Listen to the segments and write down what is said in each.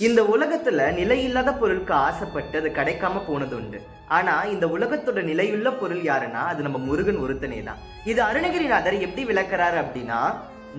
இந்த உலகத்துல நிலையில்லாத பொருளுக்கு ஆசைப்பட்டு அது கிடைக்காம போனது உண்டு. ஆனா இந்த உலகத்தோட நிலையுள்ள பொருள் யாருன்னா அது நம்ம முருகன் ஒருத்தனே தான். இது அருணகிரிநாதர் எப்படி விளக்குறாரு அப்படின்னா,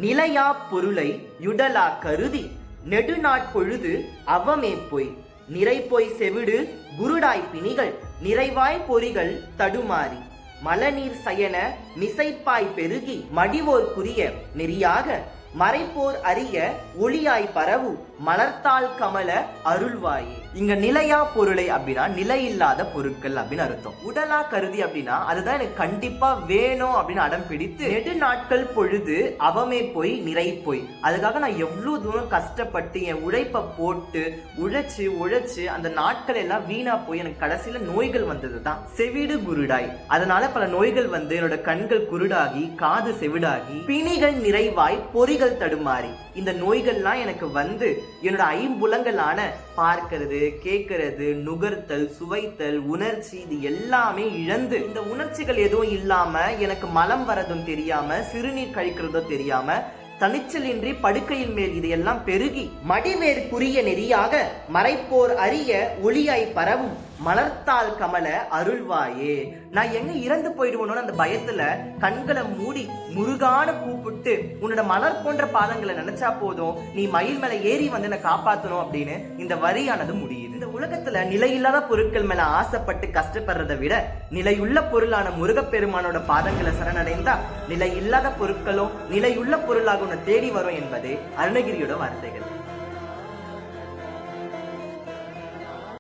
நிலையா பொருளை யுடலா கருதி நெடுநாட்பொழுது அவமே பொய் நிறை பொய் செவிடு குருடாய் பிணிகள் நிறைவாய் பொறிகள் தடுமாறி மலநீர் சயன மிசைப்பாய் பெருகி மடிவோர்க்குரிய நெறியாக மறைப்போர் அறிய ஒளியாய் பரவு மலர்த்தாள் கமல அருள்வாயே. இங்க நிலையா பொருளை அப்படின்னா நிலையில்லாத பொருட்கள் அப்படின்னு அர்த்தம். உடலா கருதி அப்படின்னா அதுதான் எனக்கு கண்டிப்பா வேணும் அப்படின்னு அடம் பிடித்து நெடு நாட்கள் பொழுது அவமே போய் நிறை போய் அதுக்காக நான் எவ்வளவு தூரம் கஷ்டப்பட்டு என் உழைப்பை போட்டு உழைச்சு அந்த நாட்கள் எல்லாம் வீணா போய் எனக்கு கடைசியில நோய்கள் வந்ததுதான். செவிடு குருடாய், அதனால பல நோய்கள் வந்து என்னோட கண்கள் குருடாகி காது செவிடாகி பிணிகள் நிறைவாய் பொறிகள் தடுமாறி இந்த நோய்கள்லாம் எனக்கு வந்து என்னோட ஐம்புலங்களான பார்க்கிறது, கேட்கறது, நுகர்த்தல், சுவைத்தல், உணர்ச்சி இது எல்லாமே இழந்து இந்த உணர்ச்சிகள் எதுவும் இல்லாம எனக்கு மலம் வரதும் தெரியாம சிறுநீர் கழிக்கிறதும் தெரியாம தனிச்சலின்றி படுக்கையின் மேல் இதையெல்லாம் பெருகி மடிவேற்குரிய நெறியாக மறைப்போர் அறிய ஒளியாய் பரவும் மலர்த்தாள் கமல அருள்வாயே. நான் எங்க இறந்து போயிடுவோன்னு அந்த பயத்துல கண்களை மூடி முருகான கூப்பிட்டு உன்னோட மலர் போன்ற பாதங்களை நினைச்சா போதும், நீ மயில் மேல ஏறி வந்து என்னை காப்பாத்தணும் அப்படின்னு இந்த வரியானது முடியுது. இந்த உலகத்துல நிலையில்லாத பொருட்கள் மேல ஆசைப்பட்டு கஷ்டப்படுறதை விட நிலையுள்ள பொருளான முருகப்பெருமானோட பாதங்களை சரணடைந்தா நிலை இல்லாத பொருட்களும் நிலையுள்ள பொருளாக உன்னை தேடி வரும் என்பது அருணகிரியோட வார்த்தைகள்.